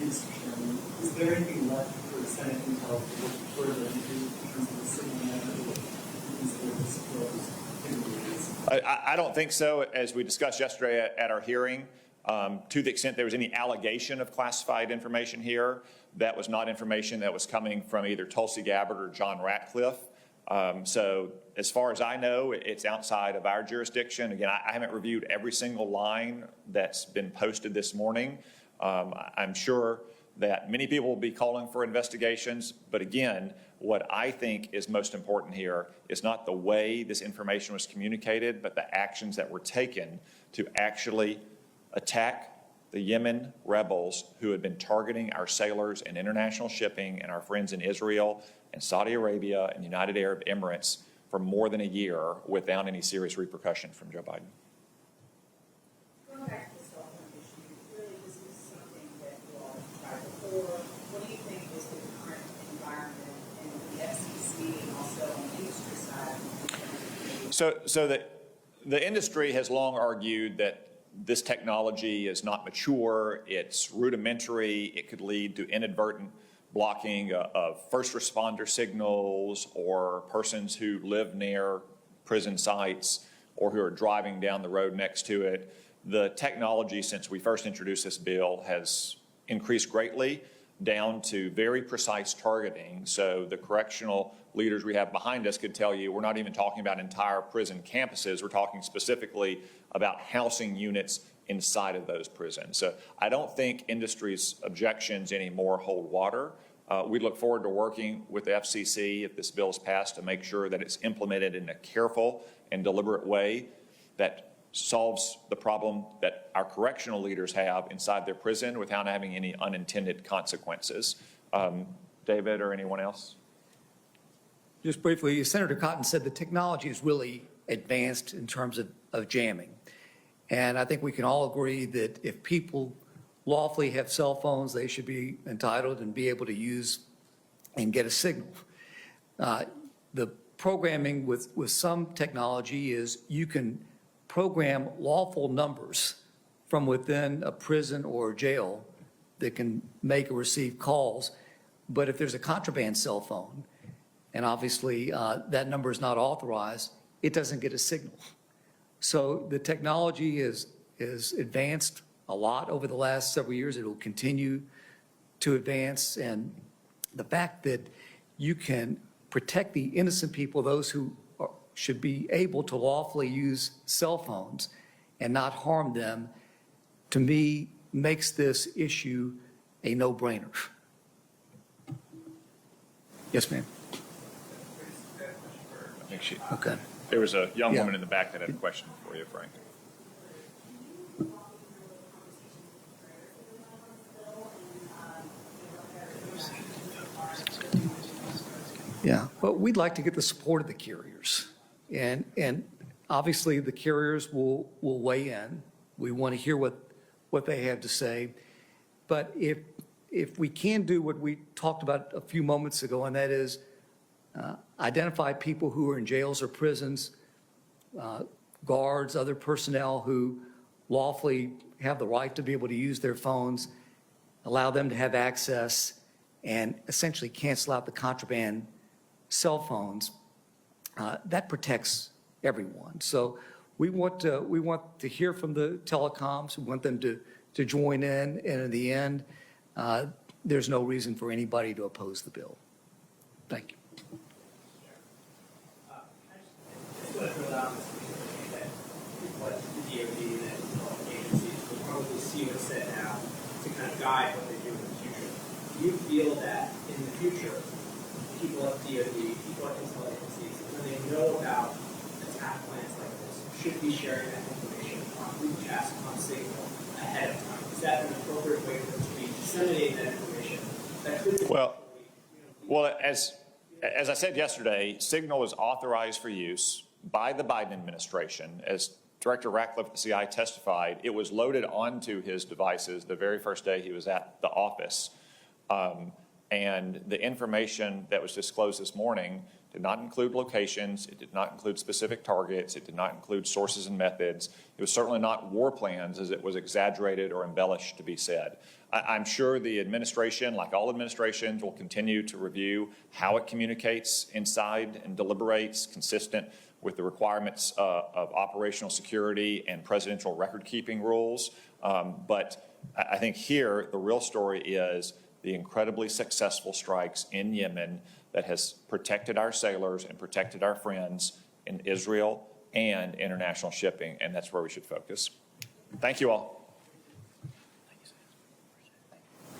Mr. Chairman, is there anything left for the Senate Intel to look further into in terms of the signal network to consider disclosed capabilities? I don't think so. As we discussed yesterday at our hearing, to the extent there was any allegation of classified information here, that was not information that was coming from either Tulsi Gabbard or John Ratcliffe. So as far as I know, it's outside of our jurisdiction. Again, I haven't reviewed every single line that's been posted this morning. I'm sure that many people will be calling for investigations, but again, what I think is most important here is not the way this information was communicated, but the actions that were taken to actually attack the Yemen rebels who had been targeting our sailors and international shipping and our friends in Israel and Saudi Arabia and the United Arab Emirates for more than a year without any serious repercussion from Joe Biden. Going back to the cell phone issue, really this is something that you all have tried before. What do you think is the current environment in the FCC and also on the industry side? So the industry has long argued that this technology is not mature, it's rudimentary, it could lead to inadvertent blocking of first responder signals or persons who live near prison sites or who are driving down the road next to it. The technology, since we first introduced this bill, has increased greatly down to very precise targeting. So the correctional leaders we have behind us could tell you we're not even talking about entire prison campuses. We're talking specifically about housing units inside of those prisons. So I don't think industry's objections anymore hold water. We look forward to working with the FCC if this bill is passed to make sure that it's implemented in a careful and deliberate way that solves the problem that our correctional leaders have inside their prison without having any unintended consequences. David or anyone else? Just briefly, Senator Cotton said the technology is really advanced in terms of jamming. And I think we can all agree that if people lawfully have cell phones, they should be entitled and be able to use and get a signal. The programming with some technology is you can program lawful numbers from within a prison or a jail that can make or receive calls. But if there's a contraband cell phone, and obviously that number is not authorized, it doesn't get a signal. So the technology is advanced a lot over the last several years. It will continue to advance. And the fact that you can protect the innocent people, those who should be able to lawfully use cell phones and not harm them, to me, makes this issue a no-brainer. Yes, ma'am. I think Okay. there was a young woman in the back that had a question for you, Frank. Yeah, but we'd like to get the support of the carriers. And obviously the carriers will weigh in. We want to hear what they have to say. But if we can do what we talked about a few moments ago, and that is identify people who are in jails or prisons, guards, other personnel who lawfully have the right to be able to use their phones, allow them to have access, and essentially cancel out the contraband cell phones, that protects everyone. So we want to hear from the telecoms. We want them to join in, and in the end, there's no reason for anybody to oppose the bill. Thank you. I just want to throw it out that what the DoD and agencies will probably see what's said now to kind of guide what they do in the future. Do you feel that in the future, people at DoD, people at intel agencies, when they know about attack plans like this, should be sharing that information on group chats, on Signal ahead of time? Is that an appropriate way for them to be disseminating that information? That could be Well, as I said yesterday, Signal is authorized for use by the Biden administration. As Director Ratcliffe at the CI testified, it was loaded onto his devices the very first day he was at the office. And the information that was disclosed this morning did not include locations, it did not include specific targets, it did not include sources and methods. It was certainly not war plans as it was exaggerated or embellished to be said. I'm sure the administration, like all administrations, will continue to review how it communicates inside and deliberates consistent with the requirements of operational security and presidential record-keeping rules. But I think here the real story is the incredibly successful strikes in Yemen that has protected our sailors and protected our friends in Israel and international shipping, and that's where we should focus. Thank you all.